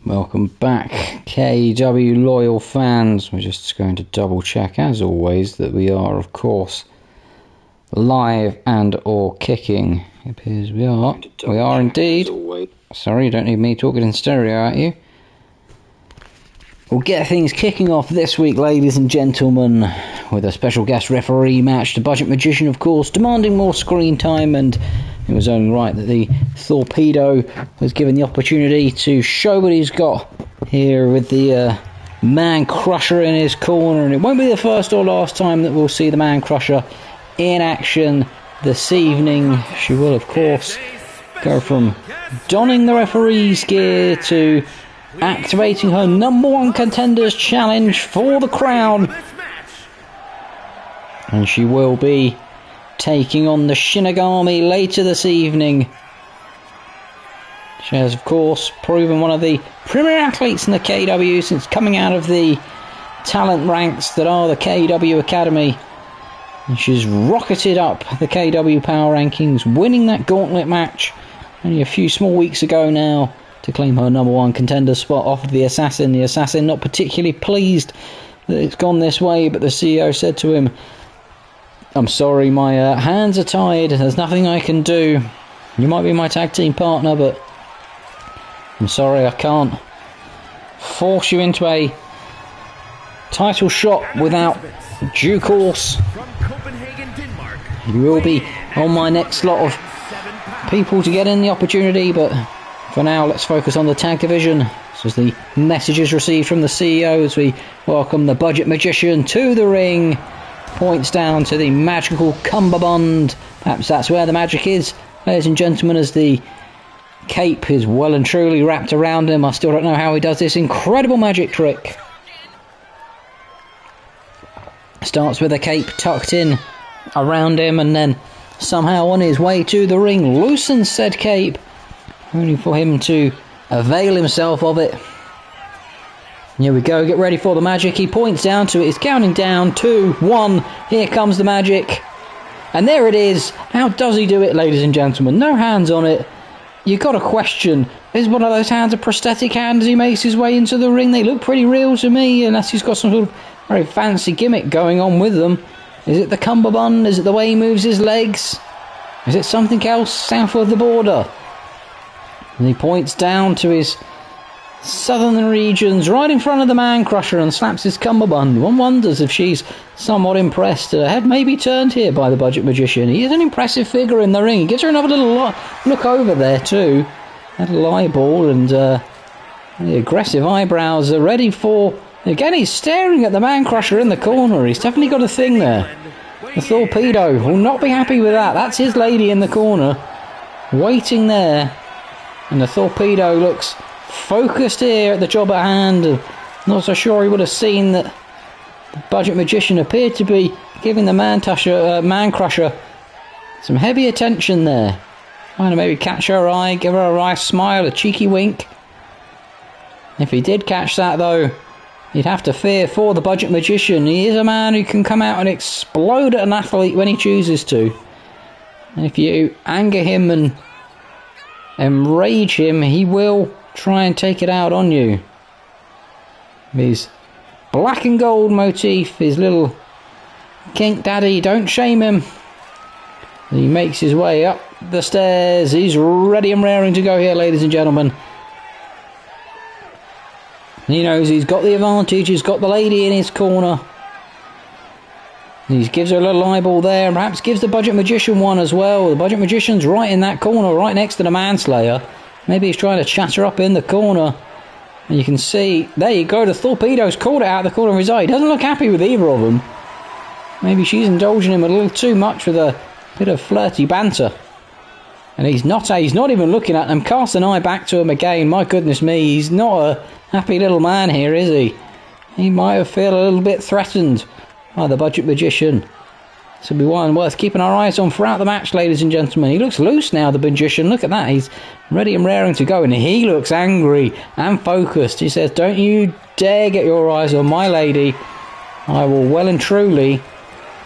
Welcome back, KEW loyal fans. We're just going to double check, as always, that we are, of course, live and or kicking. It appears we are. We are indeed. Sorry, you don't need me talking in stereo at you. We'll get things kicking off this week, ladies and gentlemen, with a special guest referee match. The Budget Magician, of course, demanding more screen time, and it was only right that the Torpedo was given the opportunity to show what he's got here with the Man Crusher in his corner. And it won't be the first or last time that we'll see the Man Crusher in action this evening. She will, of course, go from donning the referee's gear to activating her #1 contenders challenge for the crown. And she will be taking on the Shinigami later this evening. She has, of course, proven one of the premier athletes in the KEW since coming out of the talent ranks that are the KEW Academy. And she's rocketed up the KEW Power Rankings, winning that gauntlet match only a few small weeks ago now to claim her #1 contender spot off of the Assassin. The Assassin not particularly pleased that it's gone this way, but the CEO said to him, "I'm sorry, my hands are tied. There's nothing I can do. You might be my tag team partner, but I'm sorry, I can't force you into a title shot without due course. You will be on my next lot of people to get in the opportunity, but for now, let's focus on the tag division." This is the messages received from the CEO as we welcome the Budget Magician to the ring. Points down to the magical cummerbund. Perhaps that's where the magic is, ladies and gentlemen, as the cape is well and truly wrapped around him. I still don't know how he does this incredible magic trick. Starts with a cape tucked in around him and then somehow on his way to the ring loosens said cape, only for him to avail himself of it. Here we go, get ready for the magic. He points down to it, he's counting down, 2, 1, here comes the magic. And there it is. How does he do it, ladies and gentlemen? No hands on it. You've got to question, is one of those hands a prosthetic hand as he makes his way into the ring? They look pretty real to me, unless he's got some sort of very fancy gimmick going on with them. Is it the cummerbund? Is it the way he moves his legs? Is it something else south of the border? And he points down to his southern regions, right in front of the Man Crusher, and slaps his cummerbund. One wonders if she's somewhat impressed. Her head may be turned here by the Budget Magician. He is an impressive figure in the ring. He gives her another little look over there too. That little eyeball and the aggressive eyebrows are ready for... Again, he's staring at the Man Crusher in the corner. He's definitely got a thing there. The Torpedo will not be happy with that. That's his lady in the corner, waiting there. And the Torpedo looks focused here at the job at hand. Not so sure he would have seen that the Budget Magician appeared to be giving the Man Crusher some heavy attention there. Trying to maybe catch her eye, give her a wry smile, a cheeky wink. If he did catch that though, he'd have to fear for the Budget Magician. He is a man who can come out and explode at an athlete when he chooses to. And if you anger him and enrage him, he will try and take it out on you. His black and gold motif, his little kink daddy, don't shame him. He makes his way up the stairs. He's ready and raring to go here, ladies and gentlemen. He knows he's got the advantage. He's got the lady in his corner. He gives her a little eyeball there, and perhaps gives the Budget Magician one as well. The Budget Magician's right in that corner, right next to the Manslayer. Maybe he's trying to chat her up in the corner. And you can see, there you go, the Torpedo's called it out of the corner of his eye. He doesn't look happy with either of them. Maybe she's indulging him a little too much with a bit of flirty banter. And he's not even looking at them. Cast an eye back to him again. My goodness me, he's not a happy little man here, is he? He might have felt a little bit threatened by the Budget Magician. This will be one worth keeping our eyes on throughout the match, ladies and gentlemen. He looks loose now, the Magician. Look at that. He's ready and raring to go. And he looks angry and focused. He says, "Don't you dare get your eyes on my lady. I will well and truly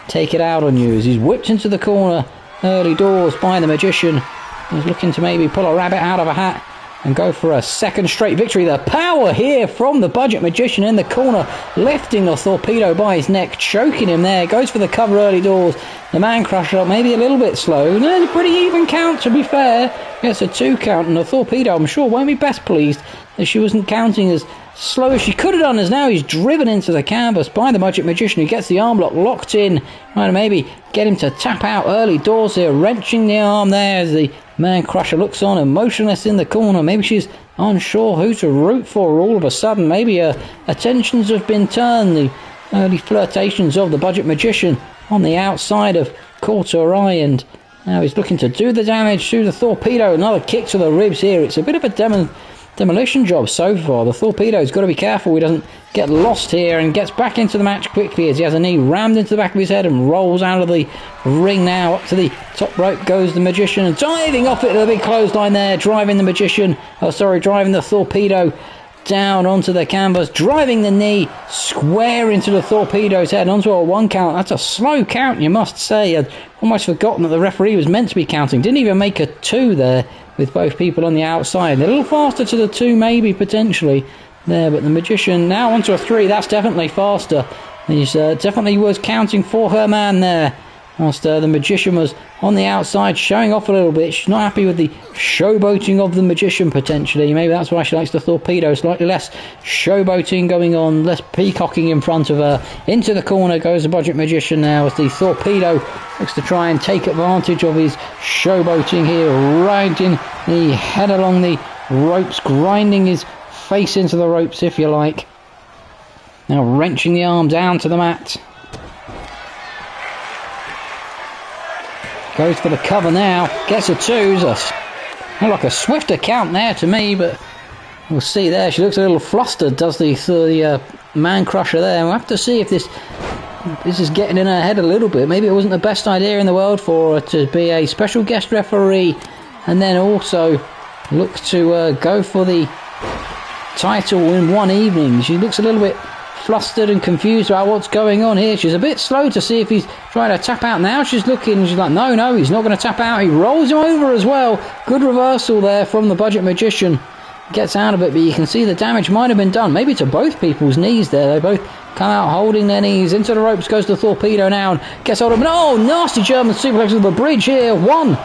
take it out on you." As he's whipped into the corner early doors by the Magician. He's looking to maybe pull a rabbit out of a hat and go for a second straight victory. The power here from the Budget Magician in the corner, lifting the Torpedo by his neck, choking him there. Goes for the cover early doors. The Man Crusher maybe a little bit slow. No, a pretty even count, to be fair. Gets a 2 count, and the Torpedo, I'm sure, won't be best pleased that she wasn't counting as slow as she could have done, as now he's driven into the canvas by the Budget Magician, who gets the arm lock locked in, trying to maybe get him to tap out early doors here, wrenching the arm there as the Man Crusher looks on and motionless in the corner. Maybe she's unsure who to root for all of a sudden. Maybe attentions have been turned. The early flirtations of the Budget Magician on the outside of caught her eye, and now he's looking to do the damage to the Torpedo. Another kick to the ribs here. It's a bit of a demolition job so far. The Torpedo's got to be careful he doesn't get lost here, and gets back into the match quickly as he has a knee rammed into the back of his head and rolls out of the ring now. Up to the top rope goes the Magician, and diving off it to the big clothesline there, driving the Torpedo down onto the canvas, driving the knee square into the Torpedo's head onto a 1 count. That's a slow count, you must say. I'd almost forgotten that the referee was meant to be counting. Didn't even make a 2 there with both people on the outside. They're a little faster to the 2 maybe potentially there, but the Magician now onto a 3. That's definitely faster. He's definitely was counting for her man there. Whilst the Magician was on the outside showing off a little bit. She's not happy with the showboating of the Magician potentially. Maybe that's why she likes the Torpedo. Slightly less showboating going on, less peacocking in front of her. Into the corner goes the Budget Magician now as the Torpedo looks to try and take advantage of his showboating here, riding the head along the ropes, grinding his face into the ropes if you like. Now wrenching the arm down to the mat. Goes for the cover now, gets a 2. Not like a swifter count there to me, but we'll see there. She looks a little flustered, does the Man Crusher there. We'll have to see if this is getting in her head a little bit. Maybe it wasn't the best idea in the world for her to be a special guest referee and then also look to go for the title in one evening. She looks a little bit flustered and confused about what's going on here. She's a bit slow to see if he's trying to tap out. Now she's looking, she's like, no, he's not going to tap out. He rolls him over as well. Good reversal there from the Budget Magician. Gets out of it, but you can see the damage might have been done. Maybe to both people's knees there. They both come out holding their knees. Into the ropes goes the Torpedo now and gets hold of him. Oh, nasty German suplex of the bridge here. 1,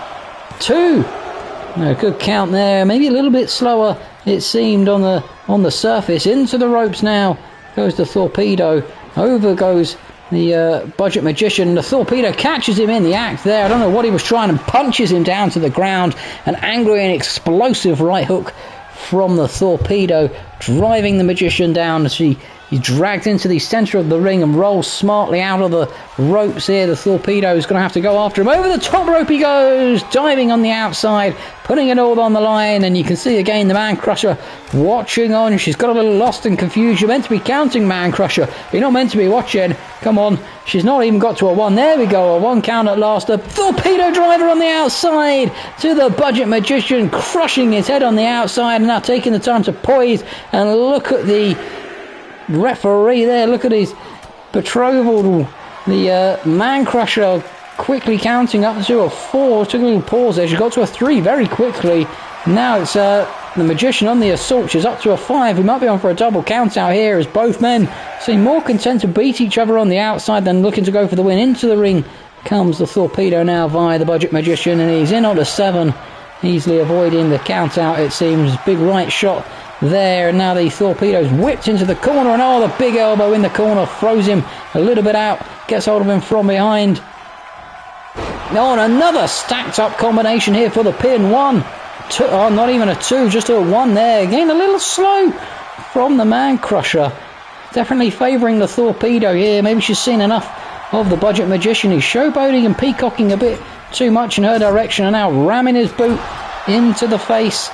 2. No, good count there. Maybe a little bit slower, it seemed, on the surface. Into the ropes now goes the Torpedo. Over goes the Budget Magician. The Torpedo catches him in the act there. I don't know what he was trying, and punches him down to the ground. An angry and explosive right hook from the Torpedo, driving the Magician down as he's dragged into the centre of the ring and rolls smartly out of the ropes here. The Torpedo is going to have to go after him. Over the top rope he goes, diving on the outside, putting it all on the line, and you can see again the Man Crusher watching on. She's got a little lost and confused. You're meant to be counting, Man Crusher. You're not meant to be watching. Come on. She's not even got to a 1. There we go, a 1 count at last. A Torpedo driver on the outside to the Budget Magician, crushing his head on the outside, and now taking the time to poise and look at the referee there. Look at his betrothal. The Man Crusher quickly counting up to a 4. Took a little pause there. She got to a 3 very quickly. Now it's the Magician on the assault. She's up to a 5. We might be on for a double count out here as both men seem more content to beat each other on the outside than looking to go for the win. Into the ring comes the Torpedo now via the Budget Magician, and he's in on a 7, easily avoiding the count out, it seems. Big right shot there, and now the Torpedo's whipped into the corner, and the big elbow in the corner throws him a little bit out, gets hold of him from behind. And another stacked up combination here for the pin. 1, 2, not even a 2, just a 1 there. Again, a little slow from the Man Crusher. Definitely favouring the Torpedo here. Maybe she's seen enough of the Budget Magician. He's showboating and peacocking a bit too much in her direction, and now ramming his boot into the face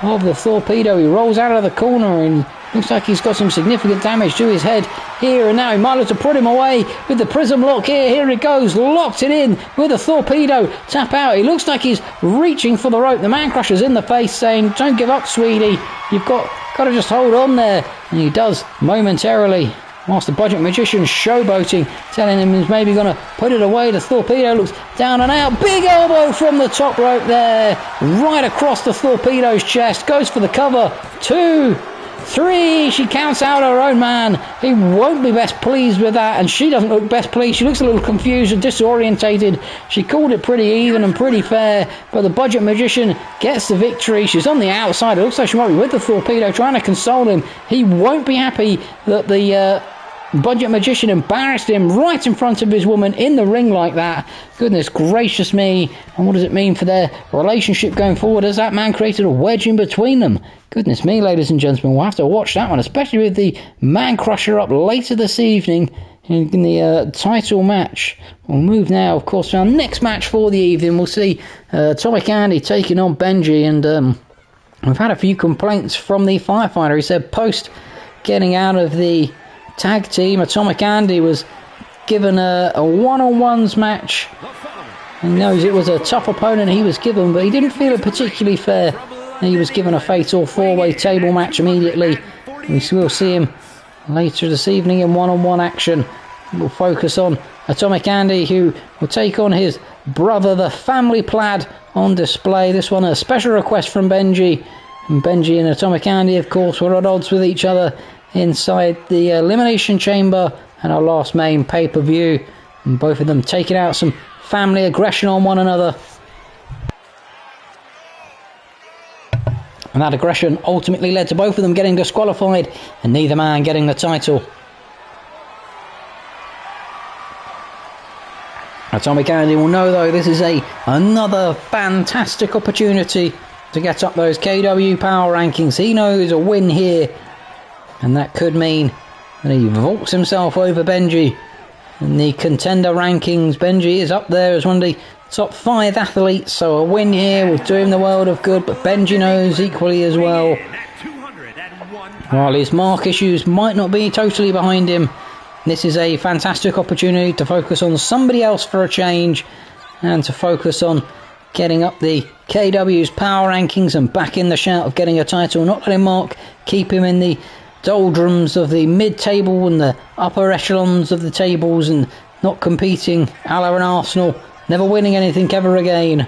of the Torpedo. He rolls out of the corner and looks like he's got some significant damage to his head here, and now he might have to put him away with the prism lock here. Here it goes, locked it in with the Torpedo. Tap out. He looks like he's reaching for the rope. The Man Crusher's in the face saying, don't give up, sweetie. You've got to just hold on there. And he does momentarily. Whilst the Budget Magician's showboating, telling him he's maybe going to put it away. The Torpedo looks down and out. Big elbow from the top rope there. Right across the Torpedo's chest. Goes for the cover. 2, 3. She counts out her own man. He won't be best pleased with that. And she doesn't look best pleased. She looks a little confused and disorientated. She called it pretty even and pretty fair. But the Budget Magician gets the victory. She's on the outside. It looks like she might be with the Torpedo, trying to console him. He won't be happy that the Budget Magician embarrassed him right in front of his woman in the ring like that. Goodness gracious me. And what does it mean for their relationship going forward, as that man created a wedge in between them? Goodness me, ladies and gentlemen, we'll have to watch that one, especially with the Man Crusher up later this evening in the title match. We'll move now, of course, to our next match for the evening. We'll see Atomic Andy taking on Benji, and we've had a few complaints from the firefighter. He said post getting out of the tag team, Atomic Andy was given a one-on-ones match. He knows it was a tough opponent he was given, but he didn't feel it particularly fair. He was given a fatal four-way table match immediately. We will see him later this evening in one-on-one action. We'll focus on Atomic Andy, who will take on his brother, the Family Plaid, on display. This one a special request from Benji. And Benji and Atomic Andy, of course, were at odds with each other inside the Elimination Chamber and our last main pay-per-view, and both of them taking out some family aggression on one another, and that aggression ultimately led to both of them getting disqualified and neither man getting the title. Atomic Andy will know, though, this is another fantastic opportunity to get up those KEW Power Rankings. He knows a win here, and that could mean that he vaults himself over Benji in the contender rankings. Benji is up there as one of the top 5 athletes, so a win here will do him the world of good, but Benji knows equally as well, while his mark issues might not be totally behind him, this is a fantastic opportunity to focus on somebody else for a change, and to focus on getting up the KEW's Power Rankings and back in the shout of getting a title. Not letting Mark keep him in the doldrums of the mid-table and the upper echelons of the tables, and not competing a la an Arsenal, never winning anything ever again.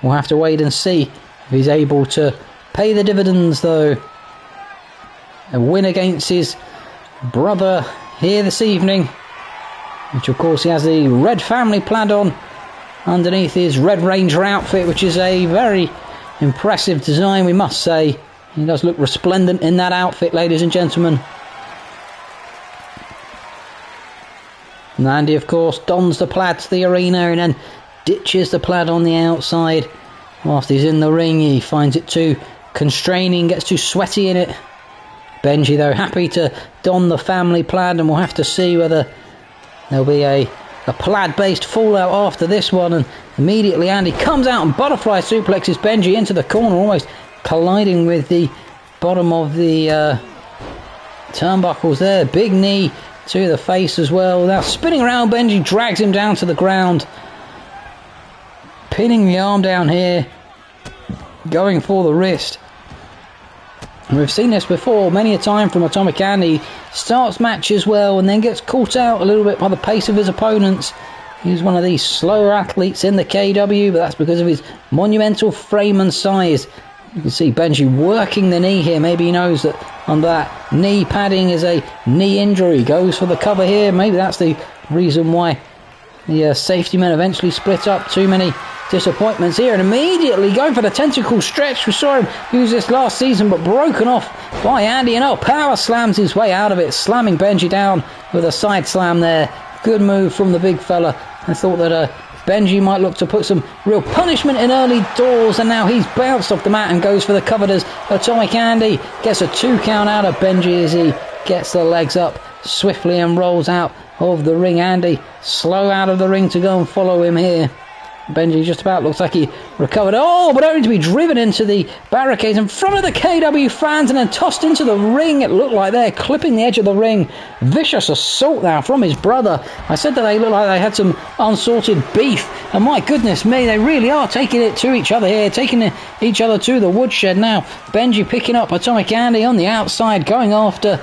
We'll have to wait and see if he's able to pay the dividends, though. A win against his brother here this evening, which of course he has the red Family Plaid on underneath his Red Ranger outfit, which is a very impressive design, we must say. He does look resplendent in that outfit, ladies and gentlemen. And Andy, of course, dons the plaid to the arena and then ditches the plaid on the outside. Whilst he's in the ring, he finds it too constraining, gets too sweaty in it. Benji, though, happy to don the Family Plaid, and we'll have to see whether there'll be a plaid-based fallout after this one. And immediately Andy comes out and butterfly suplexes Benji into the corner, almost colliding with the bottom of the turnbuckles there. Big knee to the face as well. Now spinning around, Benji drags him down to the ground, pinning the arm down here, going for the wrist. And we've seen this before many a time from Atomic Andy. Starts matches well and then gets caught out a little bit by the pace of his opponents. He's one of these slower athletes in the KEW, but that's because of his monumental frame and size. You can see Benji working the knee here. Maybe he knows that under that knee padding is a knee injury. Goes for the cover here. Maybe that's the reason why the safety men eventually split up. Too many disappointments here, and immediately going for the tentacle stretch. We saw him use this last season, but broken off by Andy, and power slams his way out of it, slamming Benji down with a side slam there. Good move from the big fella. I thought that Benji might look to put some real punishment in early doors, and now he's bounced off the mat and goes for the cover. As Atomic Andy gets a 2 count out of Benji as he gets the legs up swiftly and rolls out of the ring. Andy slow out of the ring to go and follow him here. Benji just about looks like he recovered. But only to be driven into the barricades in front of the KEW fans and then tossed into the ring. It looked like they're clipping the edge of the ring. Vicious assault now from his brother. I said that they looked like they had some unsorted beef, and my goodness me, they really are taking it to each other here, taking each other to the woodshed now. Benji picking up Atomic Andy on the outside, going after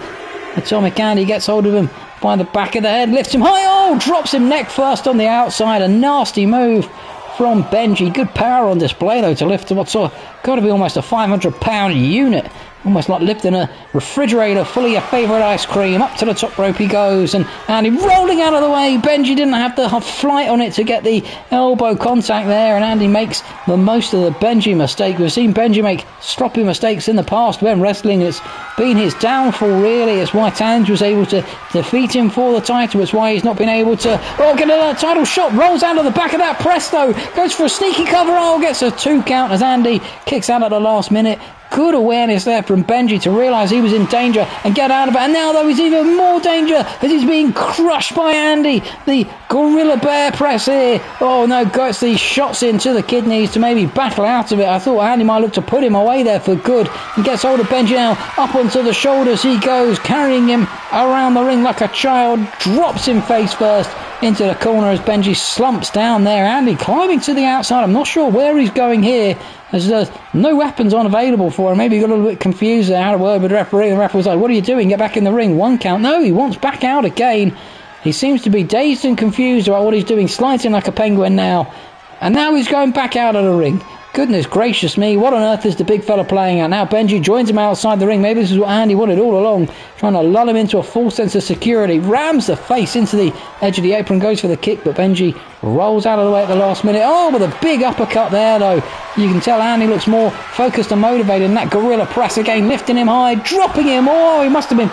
Atomic Andy gets hold of him by the back of the head, lifts him high, oh, drops him neck first on the outside. A nasty move from Benji. Good power on display though to lift what's got to be almost a 500-pound unit. Almost like lifting a refrigerator full of your favourite ice cream. Up to the top rope he goes, and Andy rolling out of the way. Benji didn't have the flight on it to get the elbow contact there, and Andy makes the most of the Benji mistake. We've seen Benji make sloppy mistakes in the past when wrestling. It's been his downfall, really. It's why Tange was able to defeat him for the title. It's why he's not been able to get a title shot. Rolls out of the back of that press, though. Goes for a sneaky cover. Gets a 2 count as Andy kicks out at the last minute. Good awareness there from Benji to realise he was in danger and get out of it. And now, though, he's even more danger as he's being crushed by Andy. The gorilla bear press here. Oh, no, gets these shots into the kidneys to maybe battle out of it. I thought Andy might look to put him away there for good. He gets hold of Benji now. Up onto the shoulders he goes, carrying him around the ring like a child. Drops him face first into the corner as Benji slumps down there. Andy climbing to the outside. I'm not sure where he's going here, as there's no weapons unavailable for him. Maybe he got a little bit confused there, had a word with the referee. The referee was like, what are you doing? Get back in the ring. 1 count. No, he wants back out again. He seems to be dazed and confused about what he's doing, sliding like a penguin now. And now he's going back out of the ring. Goodness gracious me, what on earth is the big fella playing at? Now Benji joins him outside the ring. Maybe this is what Andy wanted all along, trying to lull him into a false sense of security. Rams the face into the edge of the apron, goes for the kick, but Benji rolls out of the way at the last minute. Oh, with a big uppercut there, though. You can tell Andy looks more focused and motivated, and that gorilla press again, lifting him high, dropping him. Oh, he must have been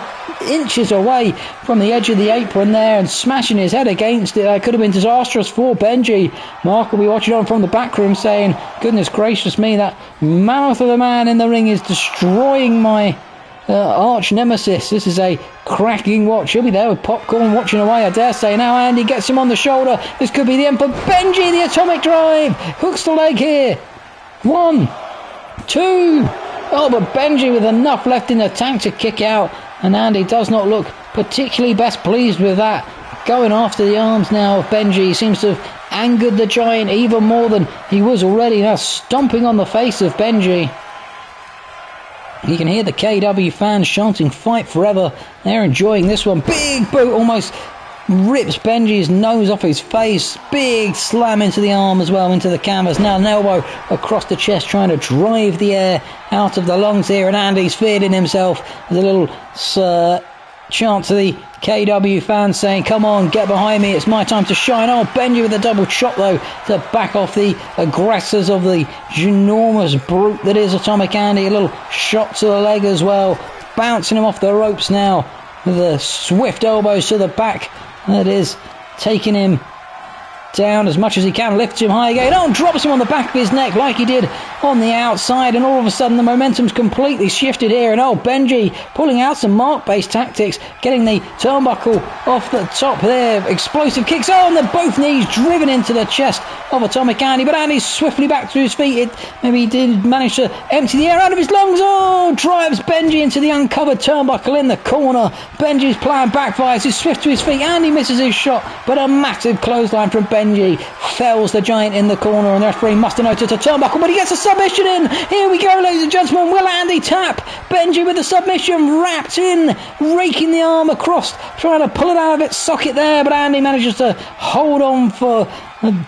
inches away from the edge of the apron there and smashing his head against it. That could have been disastrous for Benji. Mark will be watching on from the back room saying, goodness gracious me, that mouth of the man in the ring is destroying my arch nemesis. This is a cracking watch. He'll be there with popcorn watching away, I dare say. Now Andy gets him on the shoulder. This could be the end for Benji. The atomic drive hooks the leg here. 1, 2. Oh, but Benji with enough left in the tank to kick out, and Andy does not look particularly best pleased with that. Going after the arms now of Benji. He seems to have angered the giant even more than he was already. Now stomping on the face of Benji. You can hear the KEW fans chanting fight forever. They're enjoying this one. Big boot almost rips Benji's nose off his face. Big slam into the arm as well, into the canvas. Now an elbow across the chest, trying to drive the air out of the lungs here, and Andy's feeling himself. There's a little chant to the KEW fans saying, come on, get behind me, it's my time to shine. Oh, Benji with a double chop though to back off the aggressors of the ginormous brute that is Atomic Andy. A little shot to the leg as well, bouncing him off the ropes now with the swift elbows to the back. That is taking him down as much as he can, lifts him high again. Oh, drops him on the back of his neck like he did on the outside, and all of a sudden the momentum's completely shifted here, and oh, Benji pulling out some mark-based tactics, getting the turnbuckle off the top there, explosive kicks, oh, and then both knees driven into the chest of Atomic Andy, but Andy's swiftly back to his feet. Maybe he did manage to empty the air out of his lungs. Oh, drives Benji into the uncovered turnbuckle in the corner. Benji's plan backfires, he's swift to his feet, Andy misses his shot, but a massive clothesline from Benji fells the giant in the corner, and the referee must have noticed a turnbuckle, but he gets a submission in. Here we go, ladies and gentlemen. Will Andy tap? Benji with the submission wrapped in, raking the arm across, trying to pull it out of its socket there, but Andy manages to hold on for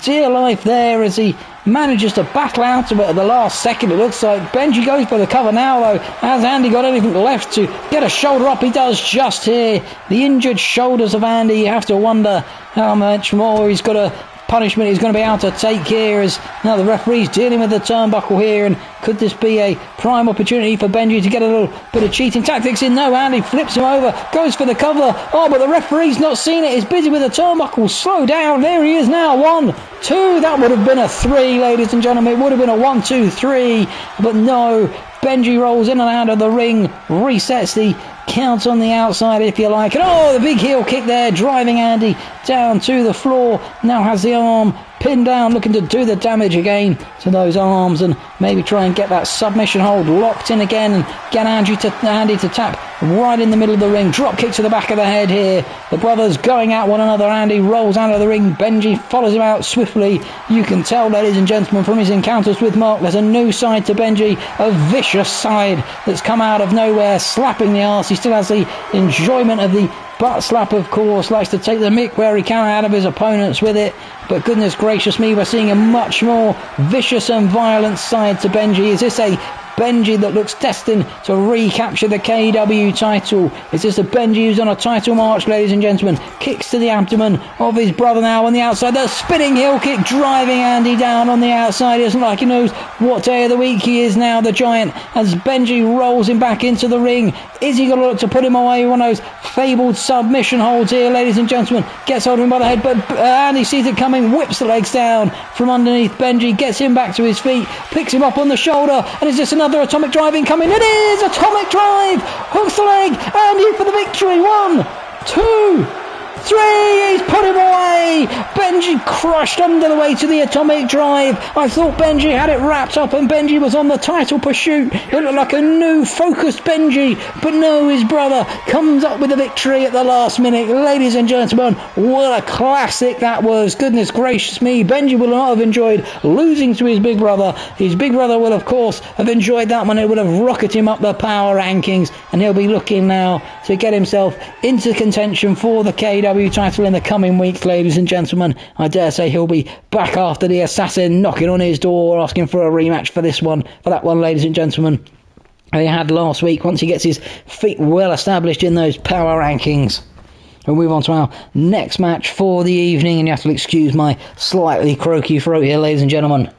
dear life there as he manages to battle out of it at the last second. It looks like Benji goes for the cover now though. Has Andy got anything left to get a shoulder up? He does just here. The injured shoulders of Andy, you have to wonder how much more he's got a punishment he's going to be able to take here, as now the referee's dealing with the turnbuckle here, and could this be a prime opportunity for Benji to get a little bit of cheating tactics in? No, Andy flips him over, goes for the cover. Oh, but the referee's not seen it. He's busy with the turnbuckle. Slow down. There he is now. 1, 2. That would have been a 3, ladies and gentlemen. It would have been a 1, 2, 3, but no. Benji rolls in and out of the ring, resets the count on the outside, if you like. And oh, the big heel kick there, driving Andy down to the floor. Now has the arm pinned down, looking to do the damage again to those arms, and maybe try and get that submission hold locked in again and get Andy to tap right in the middle of the ring. Drop kick to the back of the head here. The brothers going at one another. Andy rolls out of the ring. Benji follows him out swiftly. You can tell, ladies and gentlemen, from his encounters with Mark, there's a new side to Benji, a vicious side that's come out of nowhere, slapping the arse. He still has the enjoyment of the butt slap, of course, likes to take the mick where he can out of his opponents with it. But goodness gracious me, we're seeing a much more vicious and violent side to Benji. Is this a Benji that looks destined to recapture the KEW title? Is this a Benji who's on a title march, ladies and gentlemen? Kicks to the abdomen of his brother now on the outside. The spinning heel kick driving Andy down on the outside. It's like he knows what day of the week he is now, the Giant, as Benji rolls him back into the ring. Is he going to look to put him away? One of those fabled submission holds here, ladies and gentlemen. Gets hold of him by the head, but Andy sees it coming, whips the legs down from underneath Benji, gets him back to his feet, picks him up on the shoulder, and is this another atomic drive incoming? It is! Atomic drive! Hooks the leg, Andy for the victory! 1, 2, 3, he's put him away. Benji crushed under the weight of the atomic drive. I thought Benji had it wrapped up and Benji was on the title pursuit. It looked like a new focused Benji, but no, his brother comes up with the victory at the last minute. Ladies and gentlemen, what a classic that was. Goodness gracious me, Benji will not have enjoyed losing to his big brother. His big brother will, of course, have enjoyed that one. It would have rocketed him up the power rankings, and he'll be looking now to get himself into contention for the KEW title in the coming weeks, ladies and gentlemen. I dare say he'll be back after the assassin knocking on his door, asking for a rematch for that one, ladies and gentlemen. He had last week, once he gets his feet well established in those power rankings. We'll move on to our next match for the evening, and you have to excuse my slightly croaky throat here, ladies and gentlemen.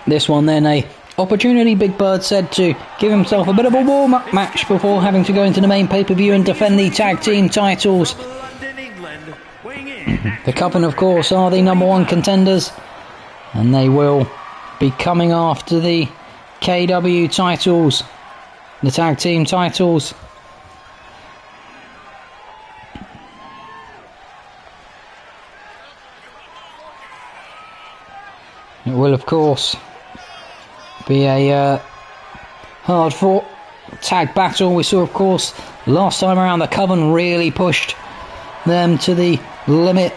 This one then, a opportunity, Big Bird said, to give himself a bit of a warm-up match before having to go into the main pay-per-view and defend the tag team titles. The Coven, of course, are the number one contenders, and they will be coming after the KEW titles, the tag team titles. It will, of course, be a hard-fought tag battle. We saw, of course, last time around the Coven really pushed them to the limit,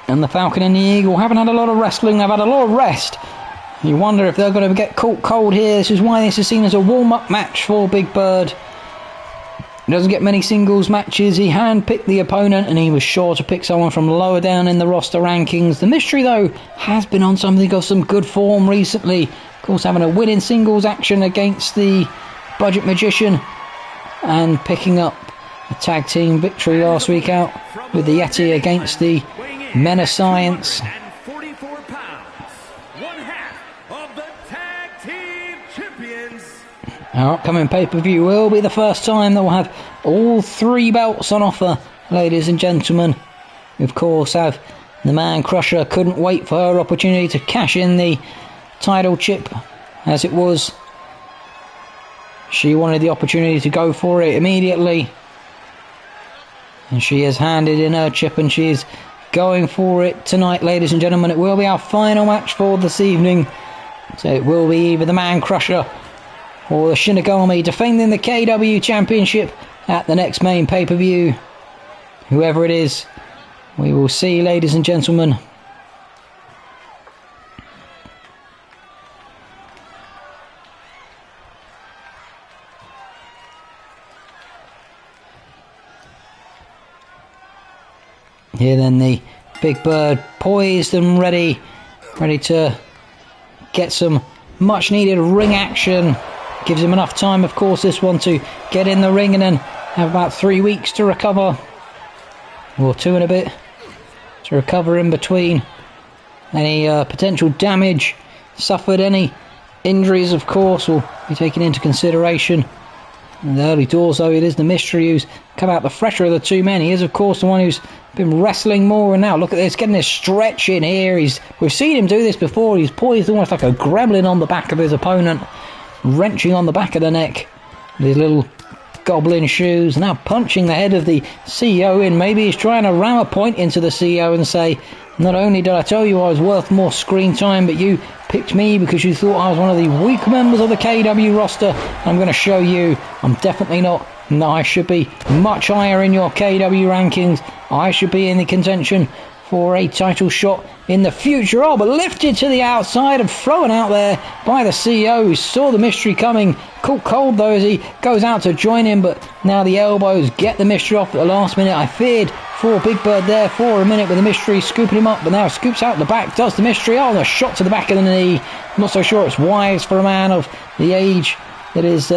and the Falcon and the Eagle haven't had a lot of wrestling. They've had a lot of rest. You wonder if they're going to get caught cold here. This is why this is seen as a warm-up match for Big Bird. He doesn't get many singles matches. He hand-picked the opponent, and he was sure to pick someone from lower down in the roster rankings. The Mystery, though, has been on something of some good form recently. Of course, having a win in singles action against the Budget Magician, and picking up a tag team victory last week out with the Yeti against the Men of Science. Our upcoming pay-per-view will be the first time that we'll have all three belts on offer, ladies and gentlemen. We, of course, have the Man Crusher. Couldn't wait for her opportunity to cash in the title chip, as it was. She wanted the opportunity to go for it immediately, and she has handed in her chip, and she is going for it tonight, ladies and gentlemen. It will be our final match for this evening, so it will be either the Man Crusher or the Shinigami defending the KEW Championship at the next main pay-per-view. Whoever it is, we will see, ladies and gentlemen. Here then, the Big Bird poised and ready to get some much needed ring action. Gives him enough time, of course, this one, to get in the ring and then have about 3 weeks to recover, or 2 and a bit, to recover in between any potential damage suffered. Any injuries, of course, will be taken into consideration. In the early doors, though, it is the Mystery who's come out the fresher of the two men. He is, of course, the one who's been wrestling more, and now look at this, getting this stretch in here. We've seen him do this before. He's poised almost like a gremlin on the back of his opponent, wrenching on the back of the neck with his little goblin shoes, now punching the head of the CEO in. Maybe he's trying to ram a point into the CEO and say, Not only did I tell you I was worth more screen time, but you picked me because you thought I was one of the weak members of the KEW roster. I'm going to show you I'm definitely not. No, I should be much higher in your KEW rankings. I should be in the contention for a title shot in the future. Oh, but lifted to the outside and thrown out there by the CEO, who saw the Mystery coming. Caught cold though as he goes out to join him, but now the elbows get the Mystery off at the last minute. I feared for Big Bird there for a minute with the Mystery scooping him up, but now scoops out the back, does the Mystery. Oh, and a shot to the back of the knee. I'm not so sure it's wise for a man of the age that is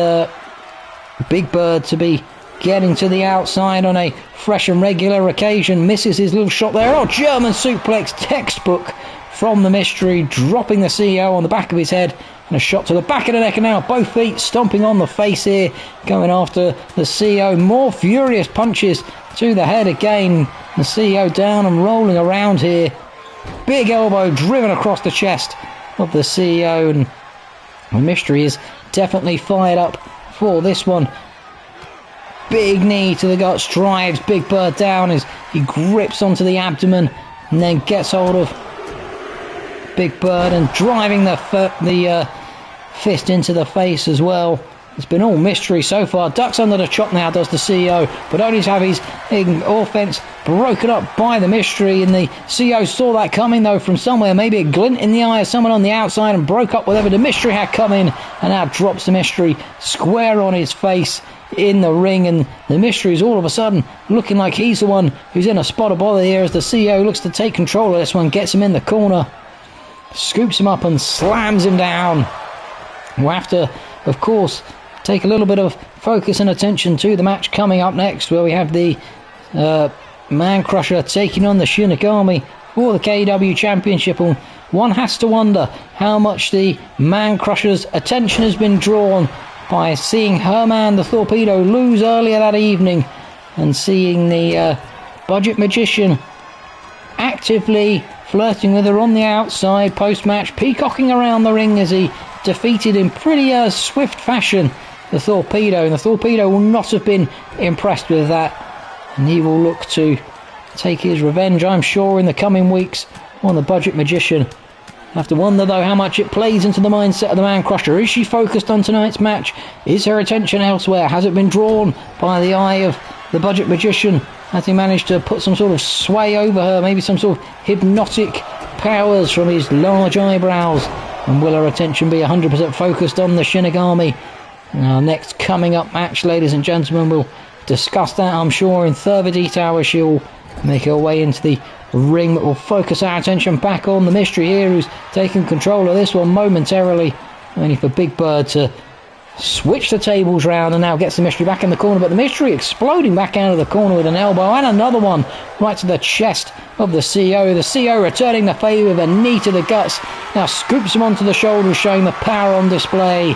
Big Bird to be getting to the outside on a fresh and regular occasion. Misses his little shot there. Oh, German suplex, textbook from the Mystery, dropping the CEO on the back of his head. And a shot to the back of the neck, and now both feet stomping on the face here, going after the CEO. More furious punches to the head again. The CEO down and rolling around here. Big elbow driven across the chest of the CEO, and the Mystery is definitely fired up for this one. Big knee to the guts, drives Big Bird down as he grips onto the abdomen and then gets hold of Big Bird and driving the fist into the face as well. It's been all Mystery so far. Ducks under the chop now, does the CEO, but only to have his offense broken up by the Mystery. And the CEO saw that coming though from somewhere, maybe a glint in the eye of someone on the outside, and broke up whatever the Mystery had coming, and now drops the Mystery square on his face in the ring. And the Mystery is all of a sudden looking like he's the one who's in a spot of bother here as the CEO looks to take control of this one, gets him in the corner, scoops him up and slams him down. We'll have to, of course, take a little bit of focus and attention to the match coming up next, where we have the Man Crusher taking on the Shinigami for the KEW Championship. And one has to wonder how much the Man Crusher's attention has been drawn by seeing Herman the Torpedo lose earlier that evening, and seeing the Budget Magician actively flirting with her on the outside post-match, peacocking around the ring as he defeated in pretty swift fashion the Torpedo. And the Torpedo will not have been impressed with that, and he will look to take his revenge, I'm sure, in the coming weeks on the Budget Magician. Have to wonder though how much it plays into the mindset of the Man Crusher. Is she focused on tonight's match? Is her attention elsewhere? Has it been drawn by the eye of the Budget Magician? Has he managed to put some sort of sway over her, maybe some sort of hypnotic powers from his large eyebrows? And will her attention be 100% focused on the Shinigami? Our next coming up match, ladies and gentlemen, we'll discuss that, I'm sure, in further detail as she'll make her way into the ring. But we'll focus our attention back on the Mystery here, who's taking control of this one momentarily, only for Big Bird to switch the tables round and now gets the Mystery back in the corner. But the Mystery exploding back out of the corner with an elbow and another one right to the chest of the CEO. The CEO returning the favour with a knee to the guts, now scoops him onto the shoulders, showing the power on display.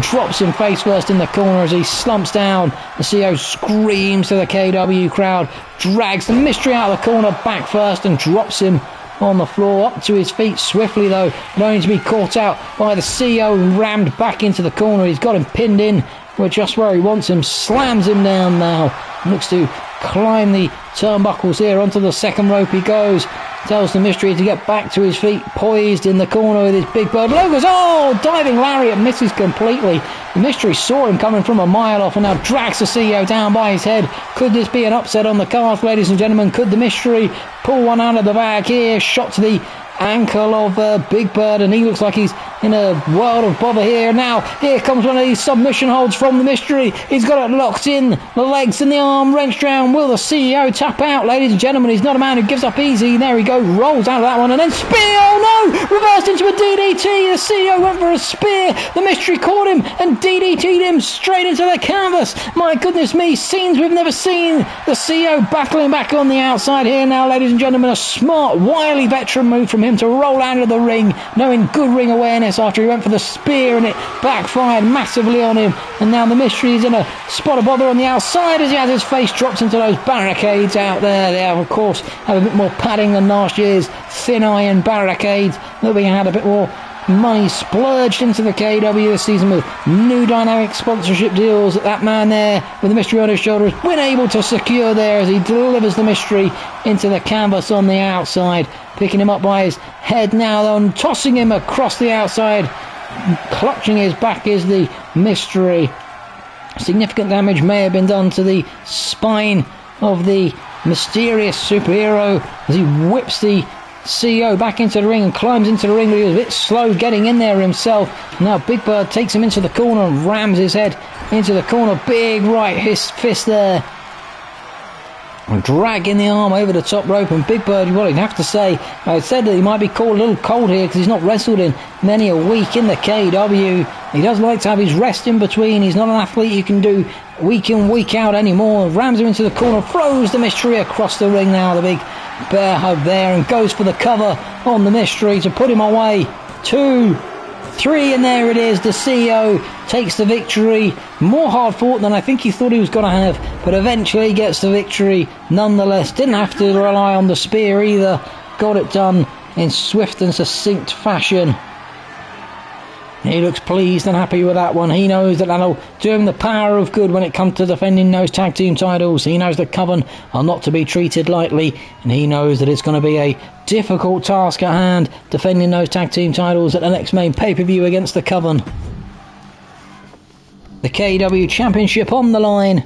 Drops him face first in the corner as he slumps down. The CEO screams to the KEW crowd, drags the Mystery out of the corner back first and drops him on the floor, up to his feet swiftly though, but only to be caught out by the CEO and rammed back into the corner. He's got him pinned in just where he wants him, slams him down now, looks to climb the turnbuckles here. Onto the second rope he goes, tells the Mystery to get back to his feet, poised in the corner with his Big Bird logos. Oh, diving lariat, misses completely. The Mystery saw him coming from a mile off and now drags the CEO down by his head. Could this be an upset on the card, ladies and gentlemen? Could the Mystery pull one out of the bag here? Shot to the ankle of Big Bird, and he looks like he's in a world of bother here. Now here comes one of these submission holds from the Mystery. He's got it locked in, the legs and the arm wrenched down. Will the CEO tap out, ladies and gentlemen? He's not a man who gives up easy. There he goes, rolls out of that one and then spear. Oh no, reversed into a DDT. The CEO went for a spear. The Mystery caught him and DDT'd him straight into the canvas. My goodness me, scenes we've never seen. The CEO battling back on the outside here now, ladies and gentlemen. A smart, wily veteran move from him to roll out of the ring, knowing good ring awareness after he went for the spear, and it backfired massively on him. And now the Mystery is in a spot of bother on the outside as he has his face dropped into those barricades out there. They have, of course, have a bit more padding than last year's thin iron barricades. But we had a bit more money splurged into the KEW this season with new dynamic sponsorship deals. That man there with the mystery on his shoulders been able to secure there as he delivers the mystery into the canvas on the outside, picking him up by his head now though, and tossing him across the outside. Clutching his back is the mystery. Significant damage may have been done to the spine of the mysterious superhero as he whips the CEO back into the ring and climbs into the ring, but he was a bit slow getting in there himself. Now Big Bird takes him into the corner and rams his head into the corner. Big right fist there, dragging the arm over the top rope, and Big Bird, well, you'd have to say, I said that he might be called a little cold here because he's not wrestled in many a week in the KEW. He does like to have his rest in between. He's not an athlete you can do week in, week out anymore. Rams him into the corner, throws the mystery across the ring now, the big bear hug there, and goes for the cover on the mystery to put him away. 2, 3, and there it is. The CEO takes the victory. More hard fought than I think he thought he was going to have, but eventually gets the victory nonetheless. Didn't have to rely on the spear either. Got it done in swift and succinct fashion. He looks pleased and happy with that one. He knows that that'll do him the power of good when it comes to defending those tag team titles. He knows the Coven are not to be treated lightly, and he knows that it's going to be a difficult task at hand defending those tag team titles at the next main pay-per-view against the Coven. The KEW Championship on the line. The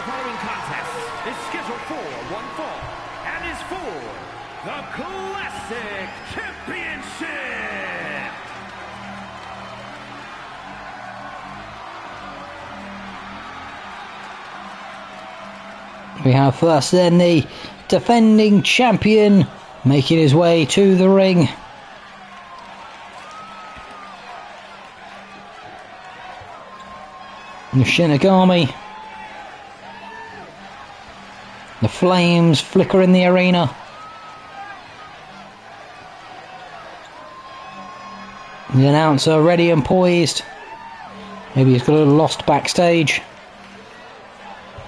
following contest is scheduled for one fall and is for the Classic Championship. We have first then the defending champion making his way to the ring. The Shinigami. The flames flicker in the arena. The announcer ready and poised. Maybe he's got a little lost backstage.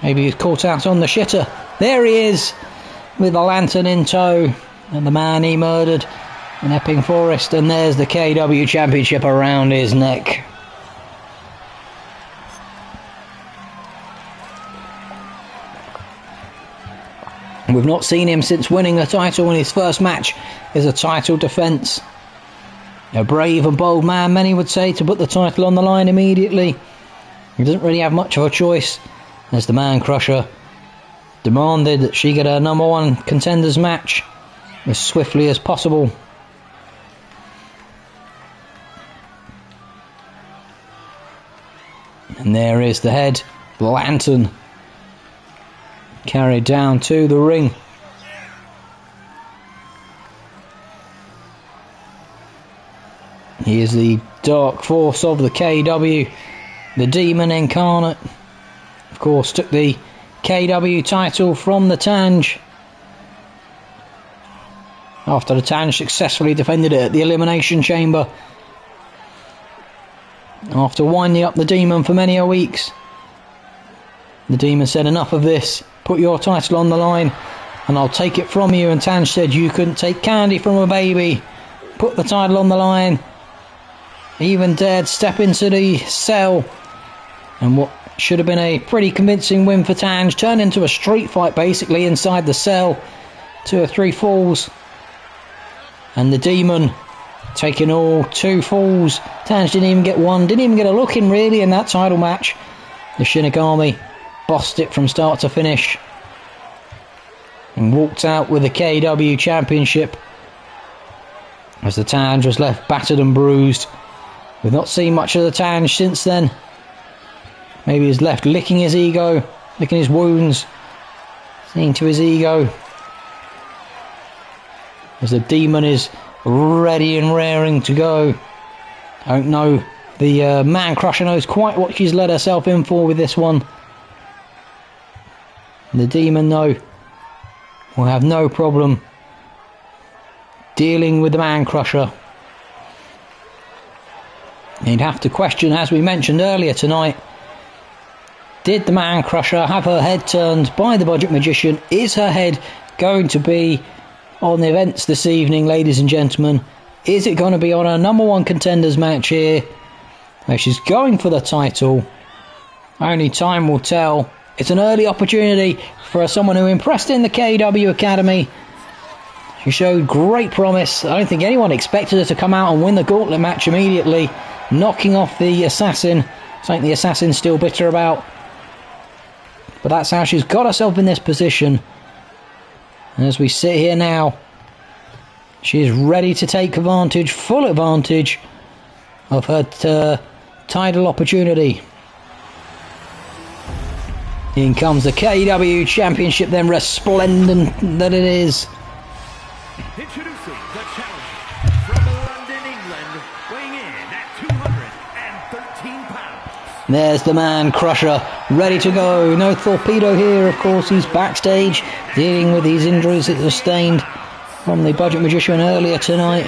Maybe he's caught out on the shitter. There he is with the lantern in tow and the man he murdered in Epping Forest. And there's the KEW Championship around his neck. We've not seen him since winning the title in his first match as a title defence. A brave and bold man, many would say, to put the title on the line immediately. He doesn't really have much of a choice, as the Man Crusher demanded that she get her number one contenders match as swiftly as possible. And there is the head, the lantern, carried down to the ring. He is the dark force of the KEW, the demon incarnate. Of course, took the KEW title from the Tange after the Tange successfully defended it at the Elimination Chamber. After winding up the demon for many a weeks, the demon said, enough of this, put your title on the line and I'll take it from you. And Tange said, you couldn't take candy from a baby. Put the title on the line. Even dared step into the cell, and what should have been a pretty convincing win for Tange turned into a street fight basically inside the cell. 2 or 3 falls, and the demon taking all 2 falls. Tange didn't even get one, didn't even get a look in really in that title match. The Shinigami bossed it from start to finish and walked out with the KEW Championship as the Tange was left battered and bruised. We've not seen much of the Tange since then. Maybe he's left licking his ego, licking his wounds, seeing to his ego, as the demon is ready and raring to go. I don't know, the Man Crusher knows quite what she's let herself in for with this one. And the demon, though, will have no problem dealing with the Man Crusher. You'd have to question, as we mentioned earlier tonight, did the Man Crusher have her head turned by the Budget Magician? Is her head going to be on the events this evening, ladies and gentlemen. Is it going to be on a number one contenders match here, where she's going for the title? Only time will tell. It's an early opportunity for someone who impressed in the KEW Academy. She showed great promise. I don't think anyone expected her to come out and win the gauntlet match immediately, knocking off the Assassin. Something the Assassin's still bitter about. But that's how she's got herself in this position. And as we sit here now, she's ready to take advantage, full advantage, of her title opportunity. In comes the KEW Championship, then, resplendent that it is. Introducing the challenger from London, England, weighing in at 213 pounds. There's the Man Crusher, ready to go. No torpedo here, of course. He's backstage, dealing with these injuries that sustained from the Budget Magician earlier tonight.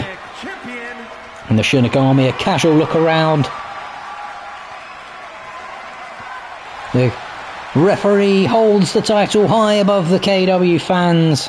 And the Shinigami, a casual look around. The referee holds the title high above the KEW fans.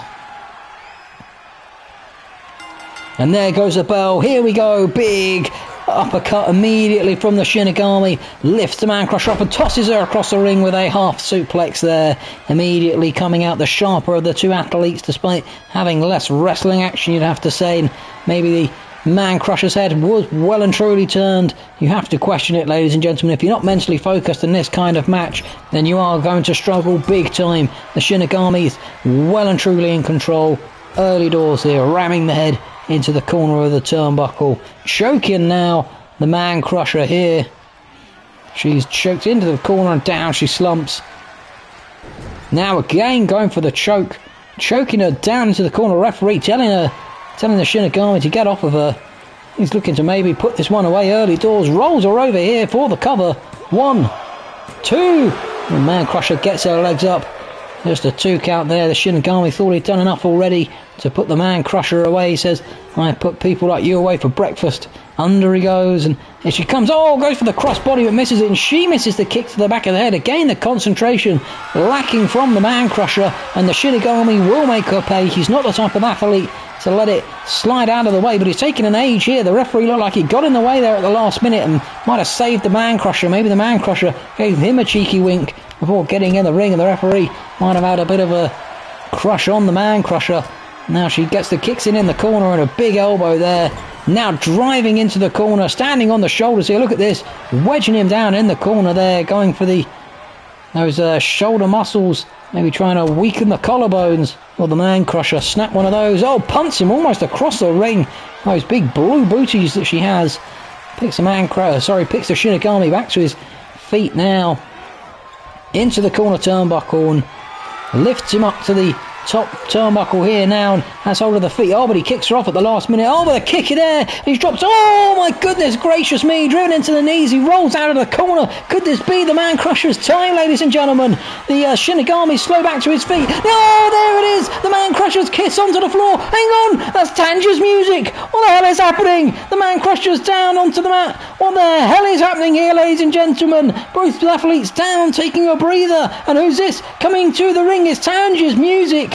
And there goes the bell. Here we go. Big uppercut immediately from the Shinigami. Lifts the Man Crusher up and tosses her across the ring with a half suplex there. Immediately coming out the sharper of the two athletes, despite having less wrestling action, you'd have to say. And maybe the Man Crusher's head was well and truly turned. You have to question it, ladies and gentlemen. If you're not mentally focused in this kind of match, then you are going to struggle big time. The Shinigami's well and truly in control. Early doors here, ramming the head into the corner of the turnbuckle. Choking now, the Man Crusher here. She's choked into the corner and down she slumps. Now again going for the choke. Choking her down into the corner. Referee telling the Shinigami to get off of her. He's looking to maybe put this one away early doors. Rolls her over here for the cover. 1, 2. The Man Crusher gets her legs up. Just a 2 count there. The Shinigami thought he'd done enough already to put the Man Crusher away. He says, I put people like you away for breakfast. Under he goes, and here she comes. Oh, goes for the crossbody but misses it, and she misses the kick to the back of the head. Again, the concentration lacking from the Man Crusher, and the Shinigami will make her pay. He's not the type of athlete to let it slide out of the way, but he's taking an age here. The referee looked like he got in the way there at the last minute and might have saved the Man Crusher. Maybe the Man Crusher gave him a cheeky wink before getting in the ring, and the referee might have had a bit of a crush on the Man Crusher. Now she gets the kicks in the corner and a big elbow there. Now driving into the corner, standing on the shoulders here. Look at this, wedging him down in the corner there, going for those shoulder muscles, maybe trying to weaken the collarbones. Well, the Man Crusher snap one of those. Oh, punts him almost across the ring. Those big blue booties that she has. Picks the Shinigami back to his feet now. Into the corner turnbuckle and lifts him up to the top turnbuckle here now and has hold of the feet. Oh, but he kicks her off at the last minute. Oh, but a kick in there. He's dropped. Oh, my goodness gracious me. Driven into the knees. He rolls out of the corner. Could this be the Man Crusher's time, ladies and gentlemen? The Shinigami slow back to his feet. Oh, there it is. The Man Crusher's kiss onto the floor. Hang on. That's Tanja's music. What the hell is happening? The Man Crusher's down onto the mat. What the hell is happening here, ladies and gentlemen? Both athletes down, taking a breather. And who's this? Coming to the ring is Tanja's music.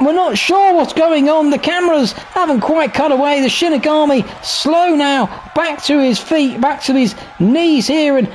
We're not sure what's going on. The cameras haven't quite cut away. The Shinigami slow now, back to his feet, back to his knees here, and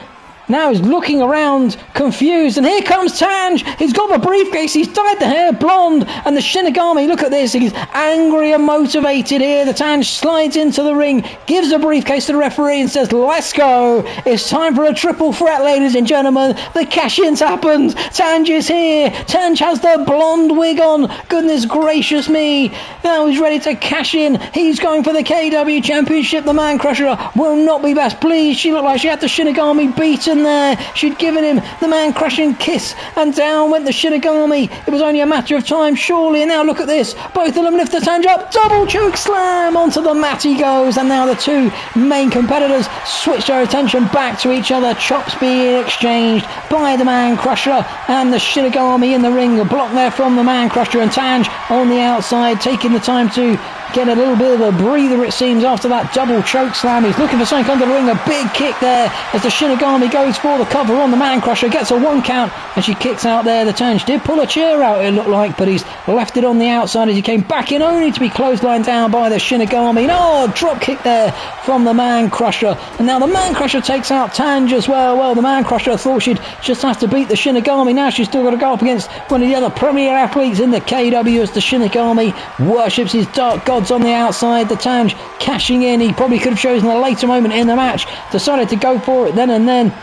now he's looking around confused, and here comes Tanj. He's got the briefcase, he's dyed the hair blonde, and the Shinigami, look at this, he's angry and motivated here. The Tanj slides into the ring, gives the briefcase to the referee and says, let's go. It's time for a triple threat, ladies and gentlemen. The cash-in's happened. Tanj is here. Tanj has the blonde wig on. Goodness gracious me. Now he's ready to cash in. He's going for the KEW Championship. The Man Crusher will not be best pleased. She looked like she had the Shinigami beaten there. She'd given him the Man Crushing kiss, and down went the Shinigami. It was only a matter of time, surely. And now look at this. Both of them lift the Tanj up. Double choke slam onto the mat he goes. And now the two main competitors switch their attention back to each other. Chops being exchanged by the Man Crusher and the Shinigami in the ring. A block there from the Man Crusher, and Tanj on the outside taking the time to getting a little bit of a breather, it seems, after that double choke slam. He's looking for something under the ring. A big kick there as the Shinigami goes for the cover on the Man Crusher. Gets a 1 count and she kicks out there. The Tanj did pull a chair out, it looked like, but he's left it on the outside as he came back in, only to be clotheslined down by the Shinigami. No, drop kick there from the Man Crusher. And now the Man Crusher takes out Tanj as well. Well, the Man Crusher thought she'd just have to beat the Shinigami. Now she's still got to go up against one of the other premier athletes in the KEW as the Shinigami worships his dark gods on the outside. The Tanj cashing in. He probably could have chosen a later moment in the match. Decided to go for it there and then.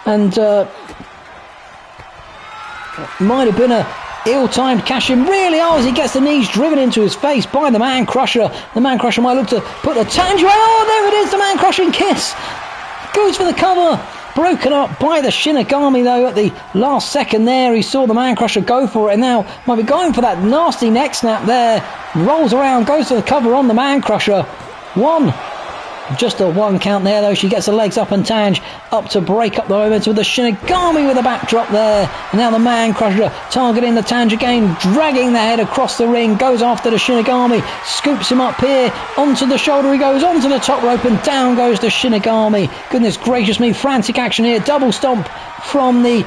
And might have been a ill-timed cash in. Really, as he gets the knees driven into his face by the Man Crusher. The Man Crusher might look to put the Tanj away. Oh, there it is, the Man Crushing kiss. Goes for the cover. Broken up by the Shinigami though at the last second there. He saw the Man Crusher go for it and now might be going for that nasty neck snap there. Rolls around, goes for the cover on the Man Crusher. Just a 1 count there though. She gets the legs up and Tanj up to break up the momentum with the Shinigami with a backdrop there. And now the Man Crusher targeting the Tanj again, dragging the head across the ring, goes after the Shinigami, scoops him up here, onto the shoulder he goes, onto the top rope and down goes the Shinigami. Goodness gracious me, frantic action here, double stomp from the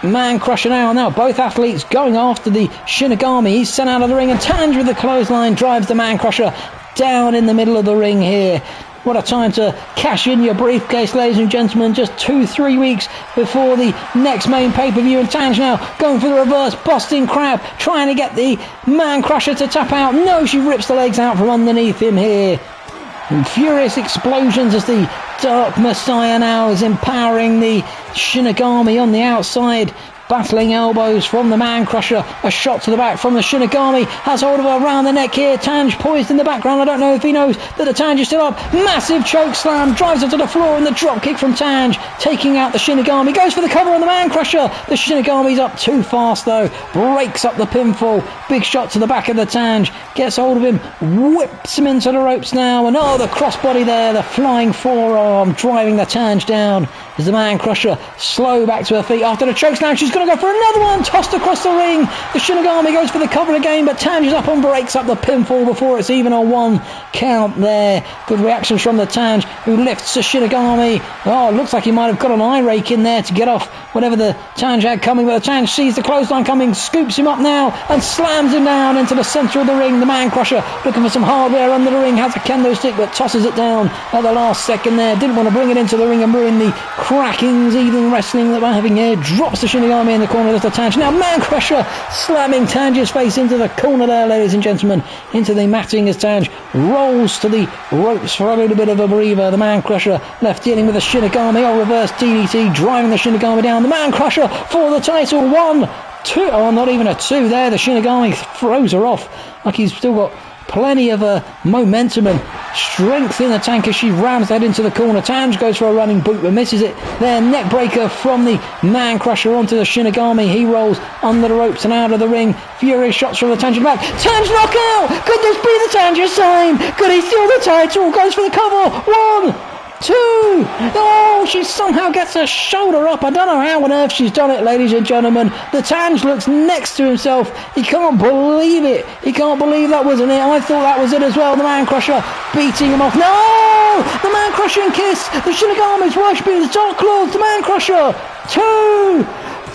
Man Crusher now both athletes going after the Shinigami. He's sent out of the ring and Tanj with the clothesline drives the Man Crusher down in the middle of the ring here. What a time to cash in your briefcase, ladies and gentlemen. Just 2-3 weeks before the next main pay-per-view. And Tanj now going for the reverse Boston Crab, trying to get the Man Crusher to tap out. No, she rips the legs out from underneath him here. And furious explosions as the Dark Messiah now is empowering the Shinigami on the outside. Battling elbows from the Man Crusher. A shot to the back from the Shinigami. Has hold of her around the neck here. Tanj poised in the background. I don't know if he knows that the Tanj is still up. Massive choke slam. Drives her to the floor and the drop kick from Tanj. Taking out the Shinigami. Goes for the cover on the Man Crusher. The Shinigami's up too fast though. Breaks up the pinfall. Big shot to the back of the Tanj. Gets hold of him. Whips him into the ropes now. And the crossbody there. The flying forearm. Driving the Tanj down. As the Man Crusher slow back to her feet after the choke slam. She's going to go for another one, tossed across the ring. The Shinigami goes for the cover again, but Tanj is up and breaks up the pinfall before it's even a 1 count there. Good reactions from the Tanj, who lifts the Shinigami. It looks like he might have got an eye rake in there to get off whatever the Tanj had coming, but the Tanj sees the clothesline coming, scoops him up now and slams him down into the centre of the ring. The Man Crusher looking for some hardware under the ring, has a kendo stick but tosses it down at the last second there. Didn't want to bring it into the ring and ruin the cracking, evening wrestling that we're having here. Drops the Shinigami in the corner of the Tanj. Now Man Crusher slamming Tanj's face into the corner there, ladies and gentlemen, into the matting as Tanj rolls to the ropes for a little bit of a breather. The Man Crusher left dealing with the Shinigami. Reverse DDT, driving the Shinigami down. The Man Crusher for the title. 1, 2. Not even a 2 there. The Shinigami throws her off like he's still got plenty of momentum and strength in the tank as she rams that into the corner. Tanj goes for a running boot but misses it there. Neck breaker from the Man Crusher onto the Shinigami. He rolls under the ropes and out of the ring. Furious shots from the Tanj back. Tanj knockout! Goodness be the Tanj sign! Could he steal the title? Goes for the cover. 1, 2. She somehow gets her shoulder up. I don't know how on earth she's done it, ladies and gentlemen. The Tanj looks next to himself. He can't believe it. He can't believe that wasn't it. I thought that was it as well. The Man Crusher beating him off. No! The Man Crushing kiss. The Shinigami's worshipping the Dark Lords. The Man Crusher. 2,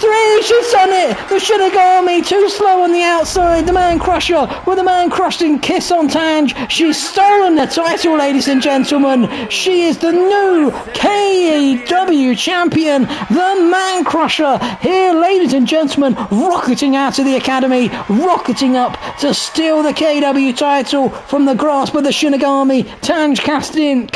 3, she's done it! The Shinigami too slow on the outside. The Man Crusher with a Man Crushing kiss on Tanj. She's stolen the title, ladies and gentlemen. She is the new KEW champion, the Man Crusher. Here, ladies and gentlemen, rocketing out of the academy, rocketing up to steal the KEW title from the grasp of the Shinigami. Tanj cashed in.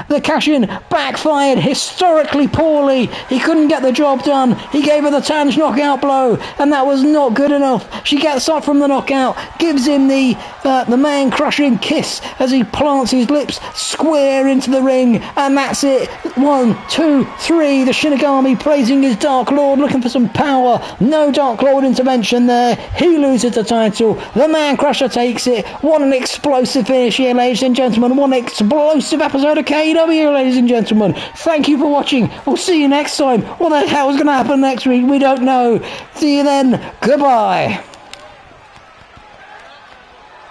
The cash-in backfired historically poorly. He couldn't get the job done. He gave her the Tanj knockout blow, and that was not good enough. She gets up from the knockout, gives him the Man Crushing kiss as he plants his lips square into the ring, and that's it. 1, 2, 3. The Shinigami praising his Dark Lord, looking for some power. No Dark Lord intervention there. He loses the title. The Man Crusher takes it. What an explosive finish here, ladies and gentlemen. What an explosive episode of KEW, ladies and gentlemen. Thank you for watching. We'll see you next time. What the hell is going to happen next week? We don't know. See you then. Goodbye.